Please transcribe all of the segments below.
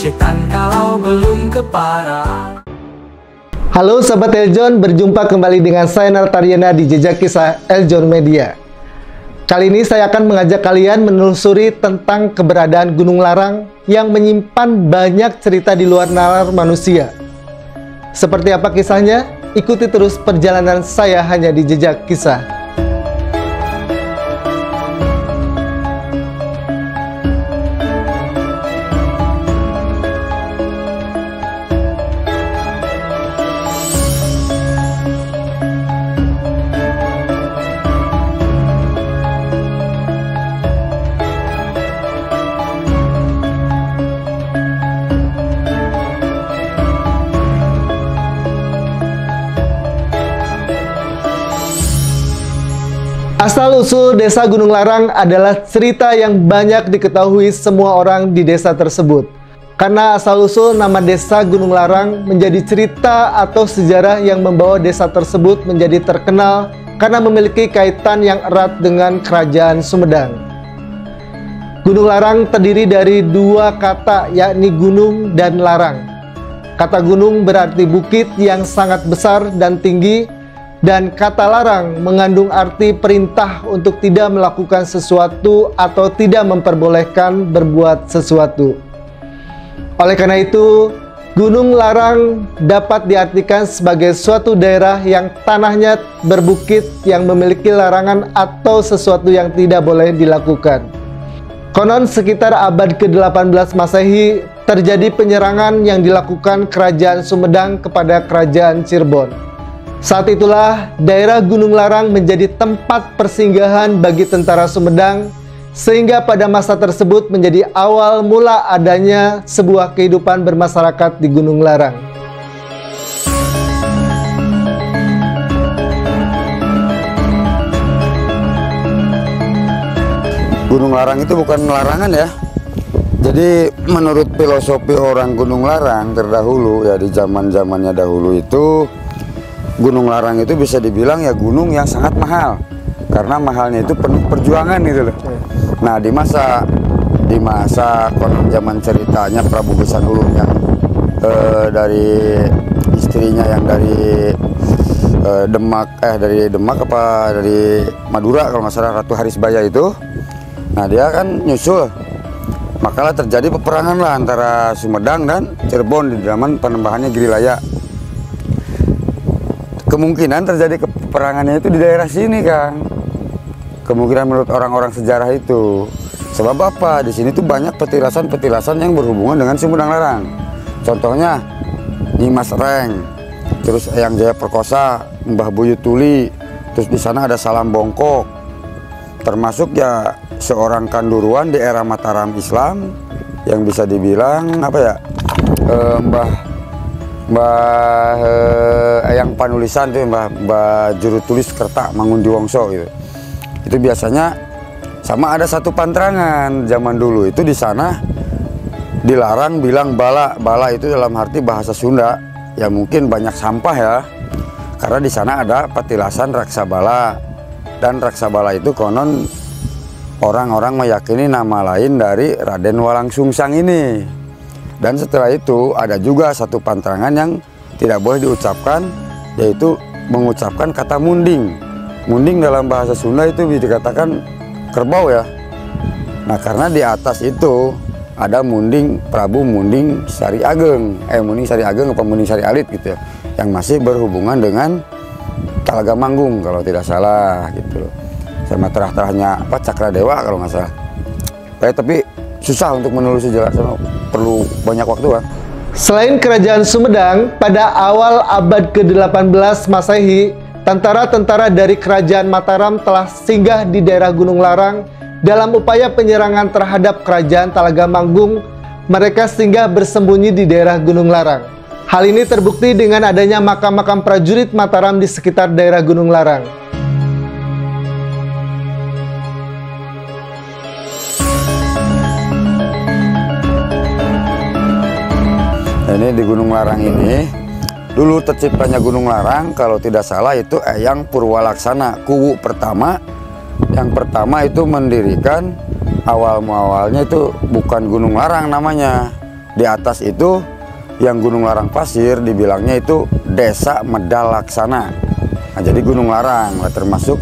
cekan kalau belum kepara. Halo Sobat Eljon, berjumpa kembali dengan saya Nartaryana di Jejak Kisah Eljon Media. Kali ini saya akan mengajak kalian menelusuri tentang keberadaan Gunung Larang yang menyimpan banyak cerita di luar nalar manusia. Seperti apa kisahnya? Ikuti terus perjalanan saya hanya di Jejak Kisah. Asal-usul Desa Gunung Larang adalah cerita yang banyak diketahui semua orang di desa tersebut. Karena asal-usul nama Desa Gunung Larang menjadi cerita atau sejarah yang membawa desa tersebut menjadi terkenal karena memiliki kaitan yang erat dengan Kerajaan Sumedang. Gunung Larang terdiri dari dua kata, yakni gunung dan larang. Kata gunung berarti bukit yang sangat besar dan tinggi, dan kata larang mengandung arti perintah untuk tidak melakukan sesuatu atau tidak memperbolehkan berbuat sesuatu. Oleh karena itu, Gunung Larang dapat diartikan sebagai suatu daerah yang tanahnya berbukit yang memiliki larangan atau sesuatu yang tidak boleh dilakukan. Konon sekitar abad ke-18 Masehi terjadi penyerangan yang dilakukan Kerajaan Sumedang kepada Kerajaan Cirebon. Saat itulah daerah Gunung Larang menjadi tempat persinggahan bagi tentara Sumedang, sehingga pada masa tersebut menjadi awal mula adanya sebuah kehidupan bermasyarakat di Gunung Larang. Gunung Larang itu bukan larangan ya. Jadi menurut filosofi orang Gunung Larang terdahulu ya, di zaman-zamannya dahulu itu Gunung Larang itu bisa dibilang ya gunung yang sangat mahal, karena mahalnya itu penuh perjuangan gitu loh. Nah di masa konon zaman ceritanya Prabu Gesan Ulun yang dari istrinya yang dari Demak apa dari Madura kalau nggak salah, Ratu Harisbaya itu. Nah dia kan nyusul, makalah terjadi peperangan lah antara Sumedang dan Cirebon di zaman penembahannya Girilaya. Kemungkinan terjadi peperangannya itu di daerah sini, Kang. Kemungkinan menurut orang-orang sejarah itu. Sebab apa? Di sini tuh banyak petilasan-petilasan yang berhubungan dengan Sumedang Larang. Contohnya Nyimas Reng, terus Eyang Jaya Perkosa, Mbah Buyut Tuli, terus di sana ada Salam Bongkok. Termasuk ya seorang kanduruan di era Mataram Islam yang bisa dibilang apa ya? Mbah yang panulisan tuh Mbah Juru Tulis Kerta Mangundiwongso gitu. Itu biasanya sama ada satu pantrangan zaman dulu itu di sana dilarang bilang bala. Bala itu dalam arti bahasa Sunda ya mungkin banyak sampah ya. Karena di sana ada petilasan Raksabala, dan Raksabala itu konon orang-orang meyakini nama lain dari Raden Walang Sungsang ini. Dan setelah itu ada juga satu pantrangan yang tidak boleh diucapkan, yaitu mengucapkan kata munding. Munding dalam bahasa Sunda itu dikatakan kerbau ya. Nah karena di atas itu ada munding Prabu Munding Sari Ageng, Munding Sari Ageng apa Munding Sari Alit gitu ya, yang masih berhubungan dengan Talaga Manggung kalau tidak salah gitu loh. Sama terah-terahnya apa Cakradewa kalau nggak salah. Tapi susah untuk menelusuri jelas, perlu banyak waktu kan. Selain Kerajaan Sumedang, pada awal abad ke-18 Masehi, tentara-tentara dari Kerajaan Mataram telah singgah di daerah Gunung Larang dalam upaya penyerangan terhadap Kerajaan Talaga Manggung. Mereka singgah bersembunyi di daerah Gunung Larang. Hal ini terbukti dengan adanya makam-makam prajurit Mataram di sekitar daerah Gunung Larang. Ini di Gunung Larang ini dulu terciptanya Gunung Larang kalau tidak salah itu Eyang Purwalaksana Kuwu pertama. Yang pertama itu mendirikan awalnya itu bukan Gunung Larang namanya, di atas itu yang Gunung Larang Pasir dibilangnya itu Desa Medalaksana. Nah, jadi Gunung Larang termasuk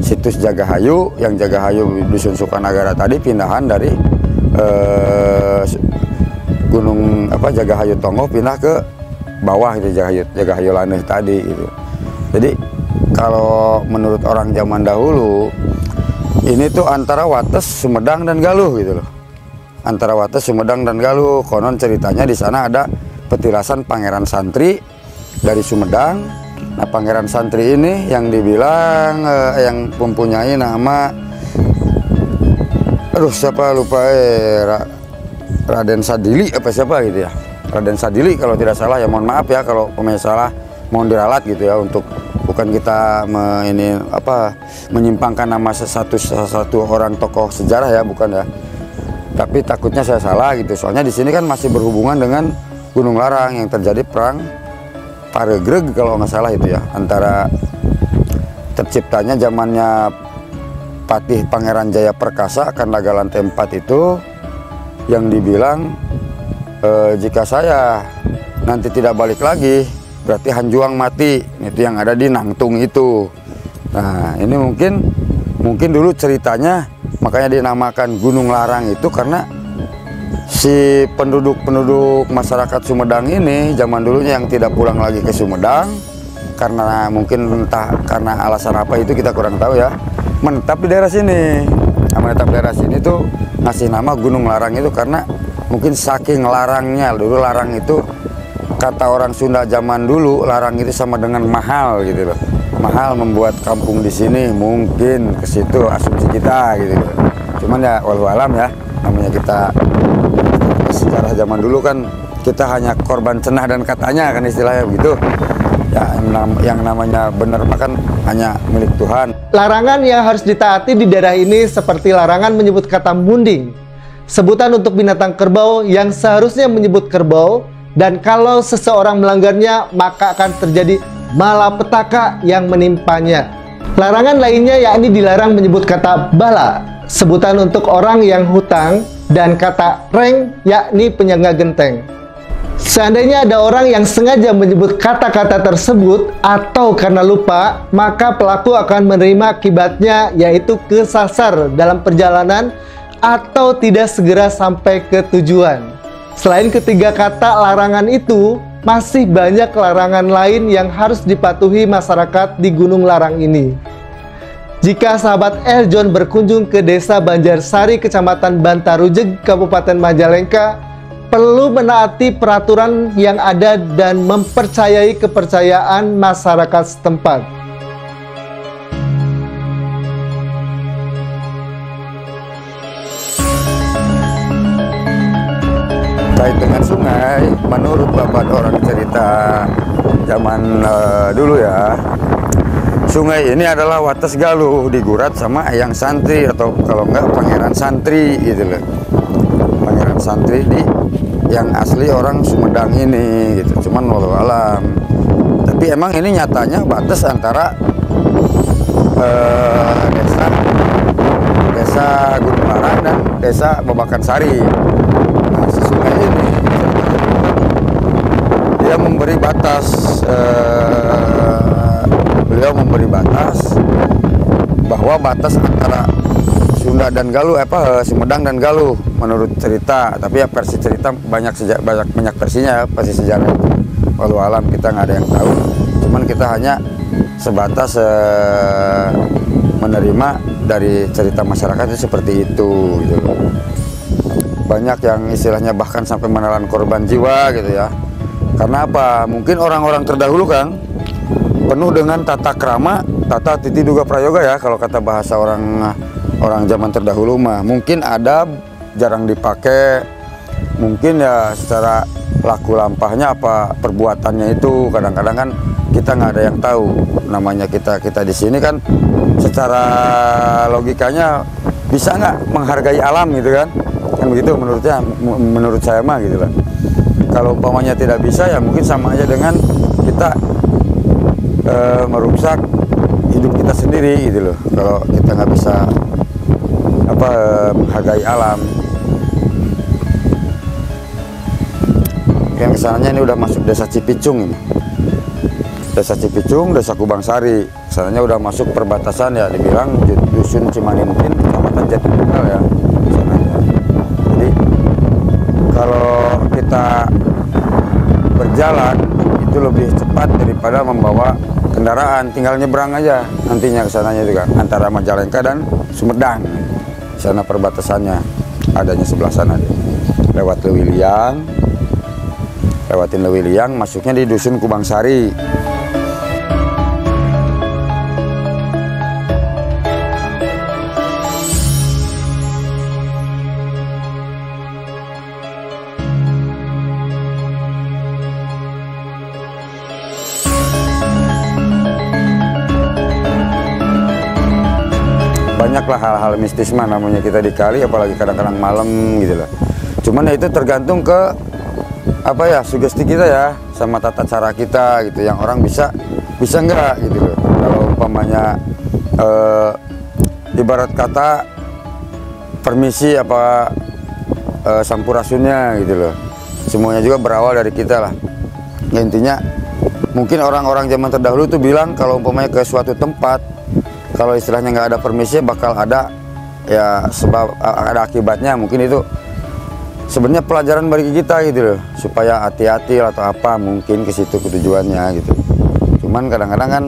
situs Jagahayu, yang Jagahayu Dusun Sukanagara tadi pindahan dari Gunung Jagahayu Tongo pindah ke bawah itu Jagahayu Laneh tadi itu. Jadi kalau menurut orang zaman dahulu ini tuh antara Wates, Sumedang dan Galuh gitu loh. Antara Wates, Sumedang dan Galuh. Konon ceritanya di sana ada petilasan Pangeran Santri dari Sumedang. Nah, Pangeran Santri ini yang dibilang yang mempunyai nama, aduh siapa lupa, Raden Sadili apa siapa gitu ya. Raden Sadili kalau tidak salah, ya mohon maaf ya kalau pemain salah, mohon diralat gitu ya, untuk bukan kita menyimpangkan nama satu orang tokoh sejarah ya, bukan ya. Tapi takutnya saya salah gitu. Soalnya di sini kan masih berhubungan dengan Gunung Larang yang terjadi perang Paregreg kalau nggak salah itu ya, antara terciptanya zamannya Patih Pangeran Jaya Perkasa Kandagalan T4 itu, yang dibilang jika saya nanti tidak balik lagi berarti Hanjuang mati, itu yang ada di Nangtung itu. Nah, ini mungkin dulu ceritanya makanya dinamakan Gunung Larang itu karena si penduduk masyarakat Sumedang ini zaman dulunya yang tidak pulang lagi ke Sumedang karena mungkin entah karena alasan apa itu kita kurang tahu ya, menetap di daerah sini. Nah, menetap di daerah sini tuh ngasih nama Gunung Larang itu karena mungkin saking larangnya. Dulu larang itu kata orang Sunda zaman dulu, larang itu sama dengan mahal gitu loh. Mahal membuat kampung di sini, mungkin ke situ asumsi kita gitu. Cuman ya walau alam ya, namanya kita sejarah zaman dulu kan kita hanya korban cenah dan katanya kan istilahnya begitu. Ya yang namanya benar kan hanya milik Tuhan. Larangan yang harus ditaati di daerah ini seperti larangan menyebut kata munding, sebutan untuk binatang kerbau yang seharusnya menyebut kerbau, dan kalau seseorang melanggarnya maka akan terjadi malapetaka yang menimpanya. Larangan lainnya yakni dilarang menyebut kata bala, sebutan untuk orang yang hutang, dan kata reng yakni penjaga genteng. Seandainya ada orang yang sengaja menyebut kata-kata tersebut atau karena lupa, maka pelaku akan menerima akibatnya, yaitu kesasar dalam perjalanan atau tidak segera sampai ke tujuan. Selain ketiga kata larangan itu, masih banyak larangan lain yang harus dipatuhi masyarakat di Gunung Larang ini. Jika sahabat John berkunjung ke Desa Banjarsari, Kecamatan Bantarujeg, Kabupaten Majalengka, perlu menaati peraturan yang ada dan mempercayai kepercayaan masyarakat setempat. Kait dengan sungai, menurut bapak orang cerita zaman dulu ya, sungai ini adalah Wates Galuh, digurat sama Eyang Santri atau kalau enggak Pangeran Santri gitu loh. Pangeran Santri yang asli orang Sumedang ini gitu. Cuman walau alam. Tapi emang ini nyatanya batas antara desa Gunung Larang dan desa Babakan Sari. Nah, si sungai ini dia memberi batas, beliau memberi batas bahwa batas antara Sunda dan Galuh, Sumedang dan Galuh menurut cerita. Tapi ya versi cerita banyak versinya, versi sejarah. Walau alam kita nggak ada yang tahu. Cuman kita hanya sebatas menerima dari cerita masyarakat itu seperti itu gitu. Banyak yang istilahnya bahkan sampai menelan korban jiwa gitu ya. Karena apa? Mungkin orang-orang terdahulu kan penuh dengan tata krama, tata titi duga prayoga ya, kalau kata bahasa orang zaman terdahulu mah. Mungkin ada jarang dipakai, mungkin ya secara laku lampahnya apa perbuatannya itu kadang-kadang kan kita nggak ada yang tahu. Namanya kita di sini kan secara logikanya bisa nggak menghargai alam gitu kan begitu menurut saya mah gitu lah. Kalau umpamanya tidak bisa ya mungkin sama aja dengan kita merusak hidup kita sendiri gitu loh. Kalau kita nggak bisa menghargai alam. yang kesananya ini udah masuk desa Cipicung ini. Desa Cipicung, desa Kubang Sari. Kesananya udah masuk perbatasan ya, dibilang dusun Cimanintin, kecamatan Jatitunggal ya. Kesananya. Jadi kalau kita berjalan itu lebih cepat daripada membawa kendaraan, tinggal nyebrang aja nantinya kesananya juga antara Majalengka dan Sumedang. Sana perbatasannya adanya sebelah sana deh. Lewat Lewiliang, lewatin Lewiliang, masuknya di dusun Kubang Sari. Banyaklah hal-hal mistis mah namanya kita di kali, apalagi kadang-kadang malam gitu lah. Cuman ya itu tergantung ke apa ya, sugesti kita ya, sama tata cara kita gitu, yang orang bisa enggak gitu loh. Kalau umpamanya ibarat kata permisi apa sampurasunnya gitu loh, semuanya juga berawal dari kita lah ya. Intinya mungkin orang-orang zaman terdahulu tuh bilang kalau umpamanya ke suatu tempat, kalau istilahnya nggak ada permisi bakal ada ya sebab ada akibatnya. Mungkin itu sebenarnya pelajaran bagi kita gitu loh, supaya hati-hati atau apa, mungkin ke situ tujuannya gitu. Cuman kadang-kadang kan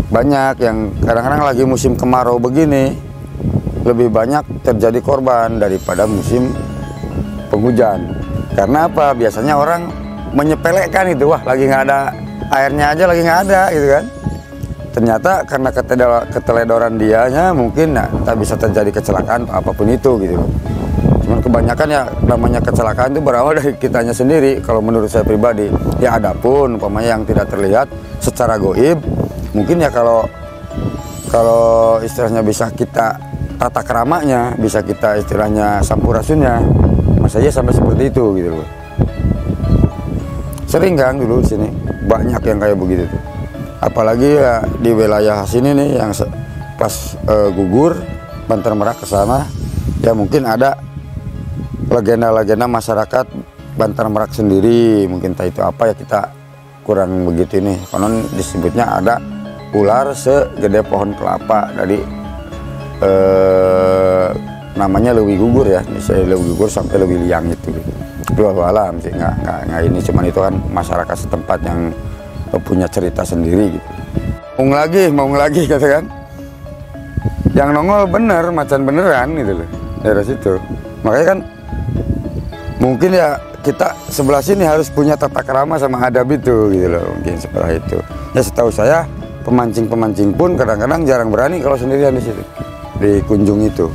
banyak yang kadang-kadang lagi musim kemarau begini lebih banyak terjadi korban daripada musim penghujan. Karena apa? Biasanya orang menyepelekan itu, wah lagi nggak ada airnya aja, lagi nggak ada gitu kan. Ternyata karena keteledoran dianya mungkin ya, tak bisa terjadi kecelakaan apapun itu gitu. Cuman kebanyakan ya namanya kecelakaan itu berawal dari kitanya sendiri kalau menurut saya pribadi. Ya adapun umpamanya yang tidak terlihat secara goib, mungkin ya kalau istilahnya bisa kita tata keramanya, bisa kita istilahnya sampurasunnya, masa aja sampai seperti itu gitu loh. Sering kan dulu sini banyak yang kayak begitu tuh. Apalagi ya di wilayah sini nih yang pas gugur Bantar Merak ke sana, ya mungkin ada legenda-legenda masyarakat Bantar Merak sendiri, mungkin entah itu apa ya, kita kurang begitu nih. Konon disebutnya ada ular segede pohon kelapa dari namanya Lewi Gugur ya, misalnya Lewi Gugur sampai Lewi Liang itu. Wallahu alam sih, nggak ini, cuman itu kan masyarakat setempat yang punya cerita sendiri gitu. Mau lagi kata kan, yang nongol bener, macan beneran gitu loh dari situ. Makanya kan mungkin ya kita sebelah sini harus punya tata krama sama adab itu gitu loh, mungkin seperti itu. Ya setahu saya pemancing pun kadang-kadang jarang berani kalau sendirian di situ, di Kunjung itu,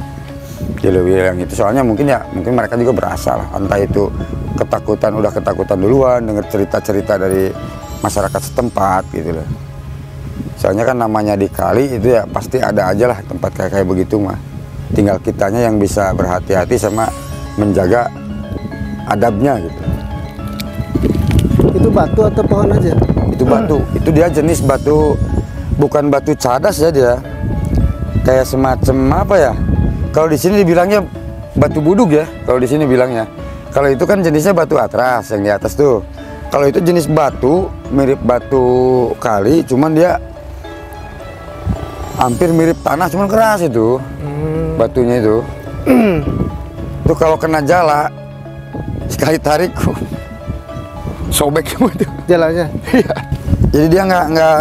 di Lewiliang itu. Soalnya mungkin mereka juga berasa lah, entah itu udah ketakutan duluan dengar cerita-cerita dari masyarakat setempat gitu loh. Soalnya kan namanya di kali itu ya pasti ada aja lah tempat kayak begitu mah. Tinggal kitanya yang bisa berhati-hati sama menjaga adabnya gitu. Itu batu atau pohon aja? Itu batu. Itu dia jenis batu, bukan batu cadas ya dia. Kayak semacam apa ya? Kalau di sini dibilangnya batu budug ya. Kalau di sini bilangnya. Kalau itu kan jenisnya batu atras yang di atas tuh. Kalau itu jenis batu, mirip batu kali, cuman dia hampir mirip tanah, cuman keras itu batunya itu. Itu kalau kena jala, sekali tarik, sobek semua itu jalannya. Iya. Jadi dia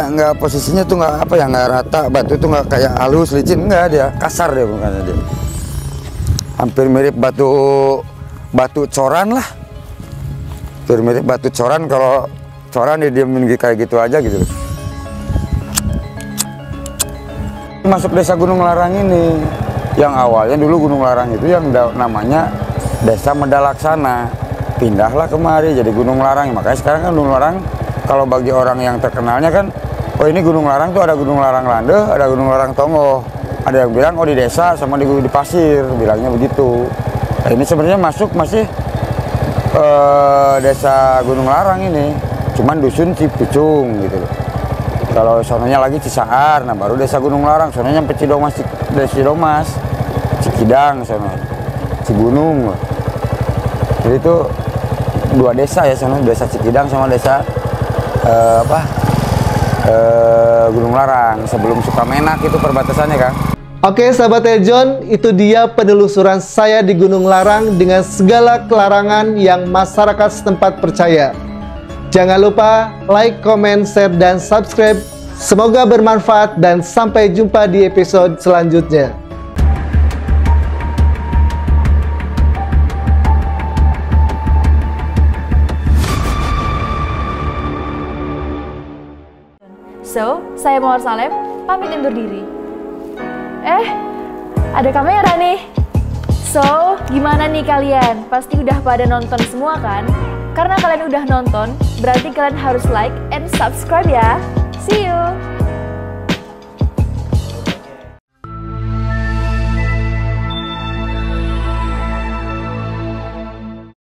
nggak posisinya tuh nggak rata, batu tuh nggak kayak halus licin, nggak, dia kasar dia bukannya dia. Hampir mirip batu coran lah. Mirip batu coran, kalau coran dia diamin kayak gitu aja gitu. Masuk desa Gunung Larang ini, yang awalnya dulu Gunung Larang itu yang namanya Desa Medalaksana, pindahlah kemari jadi Gunung Larang. Makanya sekarang kan Gunung Larang, kalau bagi orang yang terkenalnya kan, oh ini Gunung Larang tuh ada Gunung Larang Lande, ada Gunung Larang Tongo. Ada yang bilang oh di desa sama di pasir, bilangnya begitu. Nah, ini sebenarnya masih desa Gunung Larang ini, cuman dusun Cipicung gitu loh. Kalau sononya lagi Cisaar, nah baru desa Gunung Larang. Sononya sampai Cidomas, Cikidang, sono Cigunung. Jadi itu dua desa ya, sono desa Cikidang sama desa Gunung Larang sebelum Sukamenak itu perbatasannya, Kang. Oke sahabat Eljon, itu dia penelusuran saya di Gunung Larang dengan segala kelarangan yang masyarakat setempat percaya. Jangan lupa like, comment, share, dan subscribe. Semoga bermanfaat dan sampai jumpa di episode selanjutnya. So, saya Mawar Salem, pamit undur diri. Ada kamera nih. So, gimana nih kalian? Pasti udah pada nonton semua kan? Karena kalian udah nonton, berarti kalian harus like and subscribe ya. See you!